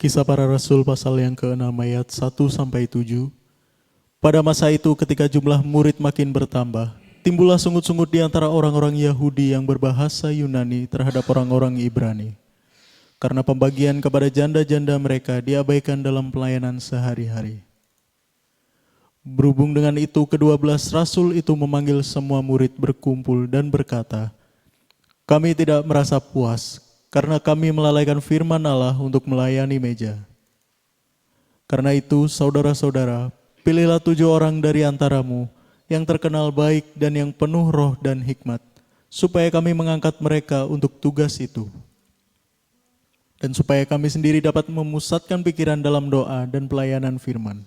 Kisah Para Rasul pasal yang ke-6 ayat 1-7. Pada masa itu ketika jumlah murid makin bertambah, timbullah sungut-sungut di antara orang-orang Yahudi yang berbahasa Yunani terhadap orang-orang Ibrani. Karena pembagian kepada janda-janda mereka diabaikan dalam pelayanan sehari-hari. Berhubung dengan itu, ke-12 rasul itu memanggil semua murid berkumpul dan berkata, "Kami tidak merasa puas, karena kami melalaikan firman Allah untuk melayani meja. Karena itu, saudara-saudara, pilihlah 7 orang dari antaramu yang terkenal baik dan yang penuh roh dan hikmat, supaya kami mengangkat mereka untuk tugas itu. Dan supaya kami sendiri dapat memusatkan pikiran dalam doa dan pelayanan firman."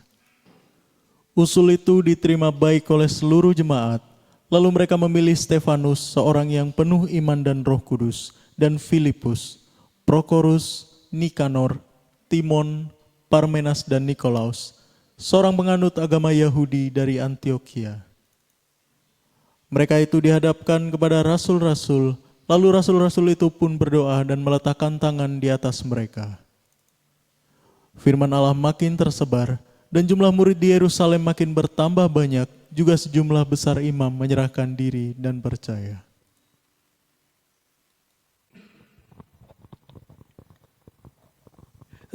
Usul itu diterima baik oleh seluruh jemaat, lalu mereka memilih Stefanus, seorang yang penuh iman dan Roh Kudus, dan Filipus, Prokorus, Nikanor, Timon, Parmenas dan Nikolaus, seorang penganut agama Yahudi dari Antioquia. Mereka itu dihadapkan kepada rasul-rasul, lalu rasul-rasul itu pun berdoa dan meletakkan tangan di atas mereka. Firman Allah makin tersebar, dan jumlah murid di Yerusalem makin bertambah banyak, juga sejumlah besar imam menyerahkan diri dan percaya.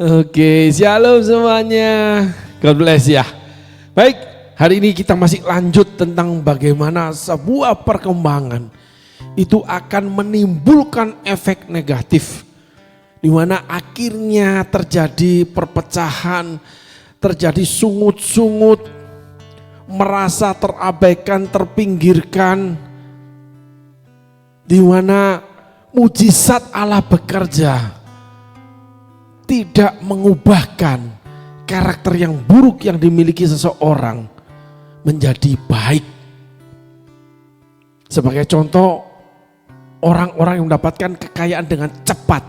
Oke, shalom semuanya. God bless ya. Baik, hari ini kita masih lanjut tentang bagaimana sebuah perkembangan itu akan menimbulkan efek negatif, di mana akhirnya terjadi perpecahan, terjadi sungut-sungut, merasa terabaikan, terpinggirkan, di mana mujizat Allah bekerja tidak mengubahkan karakter yang buruk yang dimiliki seseorang menjadi baik. Sebagai contoh, orang-orang yang mendapatkan kekayaan dengan cepat,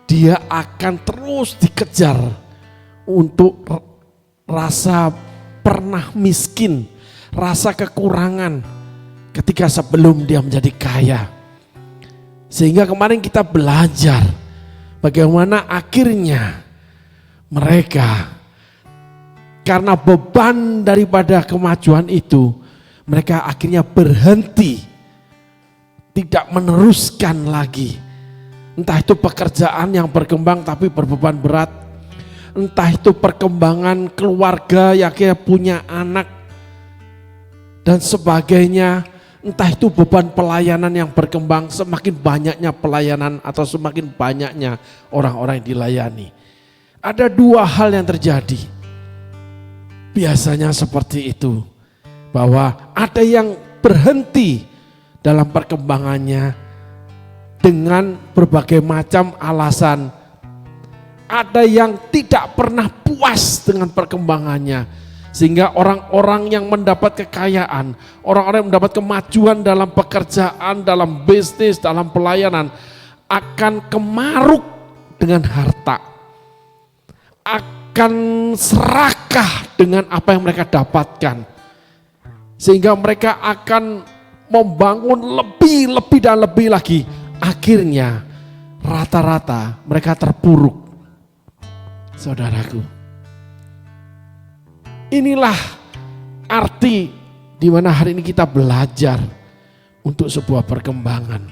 dia akan terus dikejar untuk rasa pernah miskin, rasa kekurangan ketika sebelum dia menjadi kaya. Sehingga kemarin kita belajar bagaimana akhirnya mereka, karena beban daripada kemajuan itu, mereka akhirnya berhenti, tidak meneruskan lagi. Entah itu pekerjaan yang berkembang tapi berbeban berat, entah itu perkembangan keluarga yang akhirnya punya anak dan sebagainya, entah itu beban pelayanan yang berkembang, semakin banyaknya pelayanan atau semakin banyaknya orang-orang yang dilayani. Ada 2 hal yang terjadi. Biasanya seperti itu, bahwa ada yang berhenti dalam perkembangannya dengan berbagai macam alasan. Ada yang tidak pernah puas dengan perkembangannya, sehingga orang-orang yang mendapat kekayaan, orang-orang yang mendapat kemajuan dalam pekerjaan, dalam bisnis, dalam pelayanan, akan kemaruk dengan harta, akan serakah dengan apa yang mereka dapatkan, sehingga mereka akan membangun lebih dan lebih lagi. Akhirnya rata-rata mereka terpuruk. Saudaraku, inilah arti di mana hari ini kita belajar untuk sebuah perkembangan.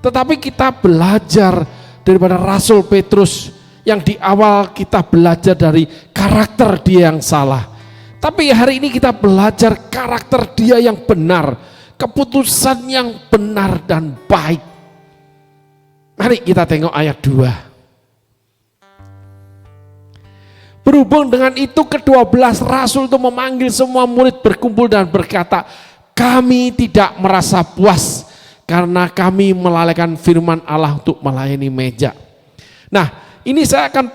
Tetapi kita belajar daripada Rasul Petrus yang di awal kita belajar dari karakter dia yang salah. Tapi hari ini kita belajar karakter dia yang benar, keputusan yang benar dan baik. Mari kita tengok ayat 2. Berhubung dengan itu, ke-12 rasul itu memanggil semua murid berkumpul dan berkata, "Kami tidak merasa puas karena kami melalaikan firman Allah untuk melayani meja." Nah, ini saya akan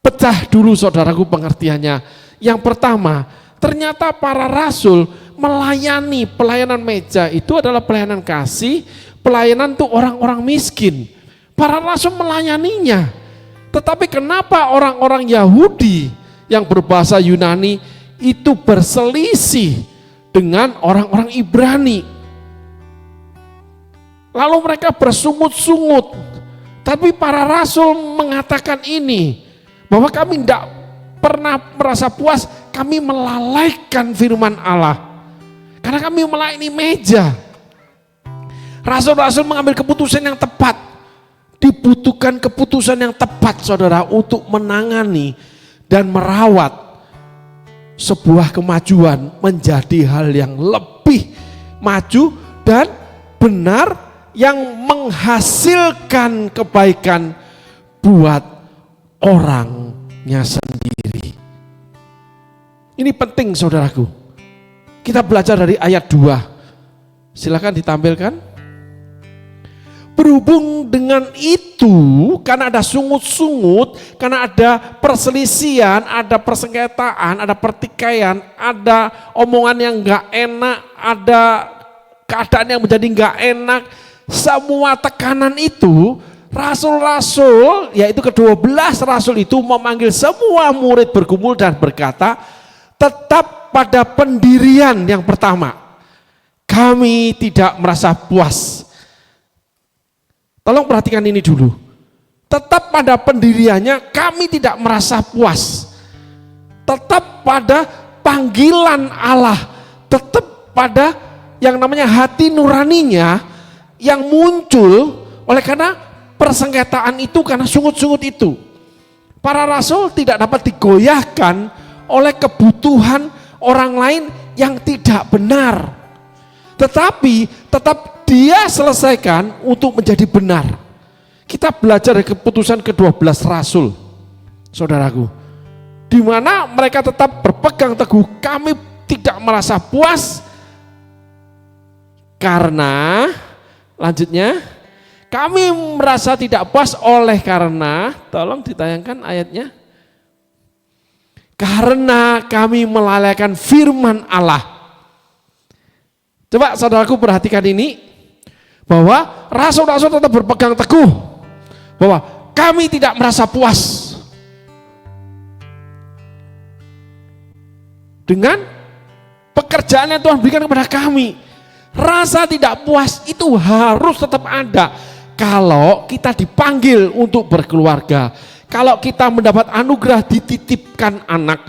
pecah dulu saudaraku pengertiannya. Yang pertama, ternyata para rasul melayani pelayanan meja itu adalah pelayanan kasih, pelayanan untuk orang-orang miskin. Para rasul melayaninya. Tetapi kenapa orang-orang Yahudi yang berbahasa Yunani itu berselisih dengan orang-orang Ibrani? Lalu mereka bersungut-sungut Tapi para rasul mengatakan ini, bahwa kami tidak pernah merasa puas, kami melalaikan firman Allah. Karena kami melayani meja. Rasul-rasul mengambil keputusan yang tepat. Dibutuhkan keputusan yang tepat, saudara, untuk menangani dan merawat sebuah kemajuan menjadi hal yang lebih maju dan benar, yang menghasilkan kebaikan buat orangnya sendiri. Ini penting, saudaraku. Kita belajar dari ayat 2. Silakan ditampilkan. Berhubung dengan itu, karena ada sungut-sungut, karena ada perselisihan, ada persengketaan, ada pertikaian, ada omongan yang gak enak, ada keadaan yang menjadi gak enak, semua tekanan itu, rasul-rasul, yaitu ke-12 rasul itu memanggil semua murid berkumpul dan berkata, tetap pada pendirian yang pertama. Kami tidak merasa puas. Tolong perhatikan ini dulu. Tetap pada pendiriannya, kami tidak merasa puas. Tetap pada panggilan Allah. Tetap pada yang namanya hati nuraninya yang muncul oleh karena persengketaan itu, karena sungut-sungut itu. Para rasul tidak dapat digoyahkan oleh kebutuhan orang lain yang tidak benar. Tetapi tetap dia selesaikan untuk menjadi benar. Kita belajar dari keputusan ke-12 rasul, saudaraku, di mana mereka tetap berpegang teguh, kami tidak merasa puas karena, lanjutnya, kami merasa tidak puas oleh karena, tolong ditayangkan ayatnya, karena kami melalaikan firman Allah. Coba saudaraku perhatikan ini, bahwa rasul-rasul tetap berpegang teguh bahwa kami tidak merasa puas dengan pekerjaan yang Tuhan berikan kepada kami. Rasa tidak puas itu harus tetap ada kalau kita dipanggil untuk berkeluarga, kalau kita mendapat anugerah dititipkan anak,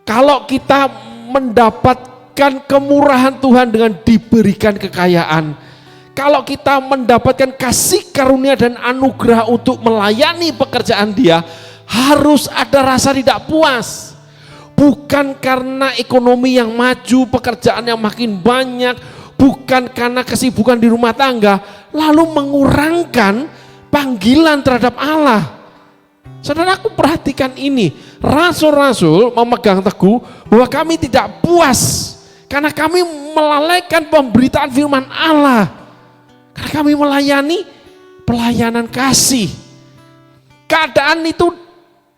kalau kita mendapatkan kemurahan Tuhan dengan diberikan kekayaan, kalau kita mendapatkan kasih karunia dan anugerah untuk melayani pekerjaan Dia, harus ada rasa tidak puas. Bukan karena ekonomi yang maju, pekerjaan yang makin banyak, bukan karena kesibukan di rumah tangga, lalu mengurangkan panggilan terhadap Allah. Saudaraku perhatikan ini, rasul-rasul memegang teguh bahwa kami tidak puas karena kami melalaikan pemberitaan firman Allah. Karena kami melayani pelayanan kasih. Keadaan itu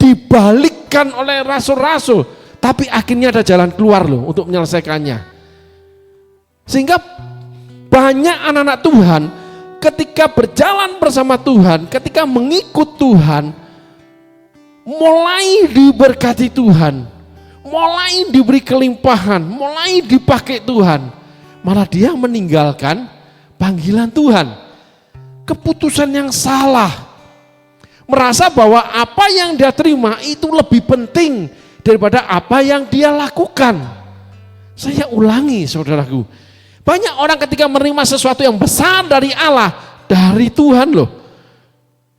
dibalikkan oleh rasul-rasul, tapi akhirnya ada jalan keluar loh untuk menyelesaikannya. Sehingga banyak anak-anak Tuhan ketika berjalan bersama Tuhan, ketika mengikut Tuhan, mulai diberkati Tuhan, mulai diberi kelimpahan, mulai dipakai Tuhan, malah dia meninggalkan panggilan Tuhan. Keputusan yang salah, merasa bahwa apa yang dia terima itu lebih penting daripada apa yang dia lakukan. Saya ulangi, saudaraku, banyak orang ketika menerima sesuatu yang besar dari Allah, dari Tuhan loh,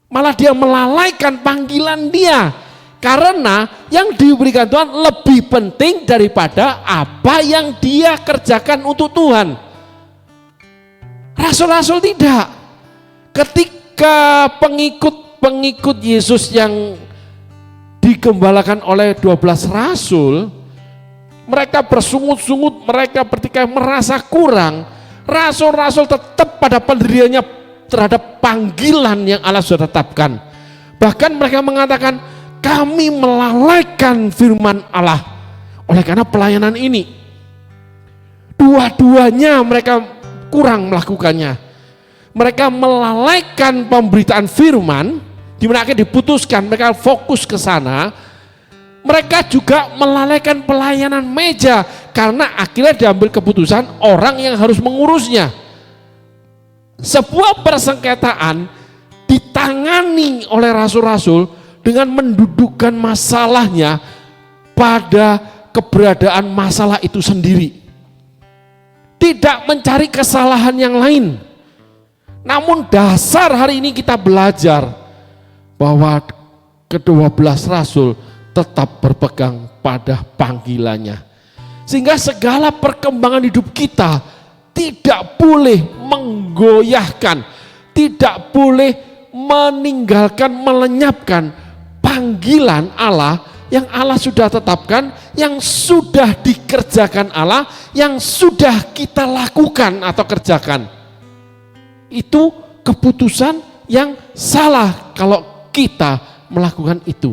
malah dia melalaikan panggilan dia karena yang diberikan Tuhan lebih penting daripada apa yang dia kerjakan untuk Tuhan. Rasul-rasul tidak. Ketika pengikut Yesus yang digembalakan oleh 12 rasul, mereka bersungut-sungut, mereka ketika merasa kurang, rasul-rasul tetap pada pendiriannya terhadap panggilan yang Allah sudah tetapkan. Bahkan mereka mengatakan, kami melalaikan firman Allah oleh karena pelayanan ini. Dua-duanya mereka kurang melakukannya. Mereka melalaikan pemberitaan firman, di mana akhirnya diputuskan mereka fokus ke sana. Mereka juga melalaikan pelayanan meja karena akhirnya diambil keputusan orang yang harus mengurusnya. Sebuah persengketaan ditangani ditangani oleh rasul-rasul dengan mendudukkan masalahnya pada keberadaan masalah itu sendiri. Tidak mencari kesalahan yang lain. Namun dasar hari ini kita belajar bahwa ke-12 rasul tetap berpegang pada panggilannya. Sehingga segala perkembangan hidup kita tidak boleh menggoyahkan, tidak boleh meninggalkan, melenyapkan panggilan Allah yang Allah sudah tetapkan, yang sudah dikerjakan Allah, yang sudah kita lakukan atau kerjakan. Itu keputusan yang salah kalau kita melakukan itu.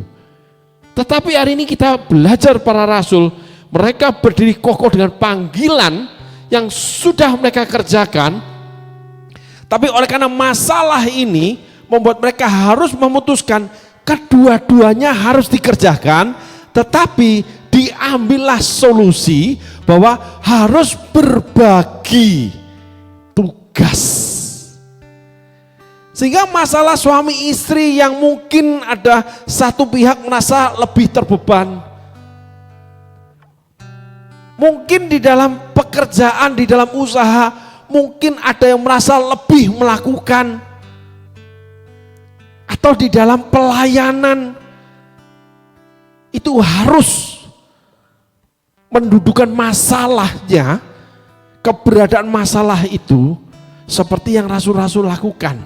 Tetapi hari ini kita belajar para rasul, mereka berdiri kokoh dengan panggilan yang sudah mereka kerjakan. Tapi oleh karena masalah ini membuat mereka harus memutuskan kedua-duanya harus dikerjakan, tetapi diambillah solusi bahwa harus berbagi tugas. Sehingga masalah suami istri yang mungkin ada satu pihak merasa lebih terbeban. Mungkin di dalam pekerjaan, di dalam usaha, mungkin ada yang merasa lebih melakukan. Atau di dalam pelayanan, itu harus mendudukan masalahnya, keberadaan masalah itu seperti yang rasul-rasul lakukan.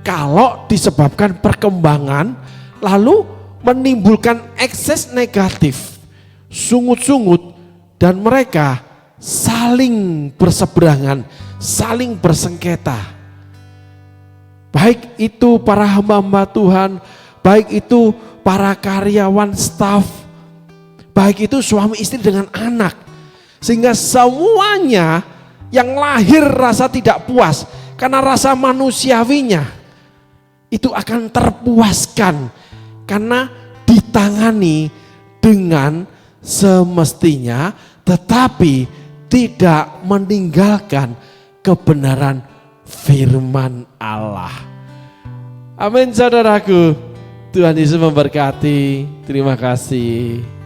Kalau disebabkan perkembangan lalu menimbulkan ekses negatif, sungut-sungut, dan mereka saling berseberangan, saling bersengketa. Baik itu para hamba-hamba Tuhan, baik itu para karyawan staf, baik itu suami istri dengan anak. Sehingga semuanya yang lahir rasa tidak puas karena rasa manusiawinya itu akan terpuaskan karena ditangani dengan semestinya, tetapi tidak meninggalkan kebenaran firman Allah. Amin saudaraku. Tuhan Yesus memberkati. Terima kasih.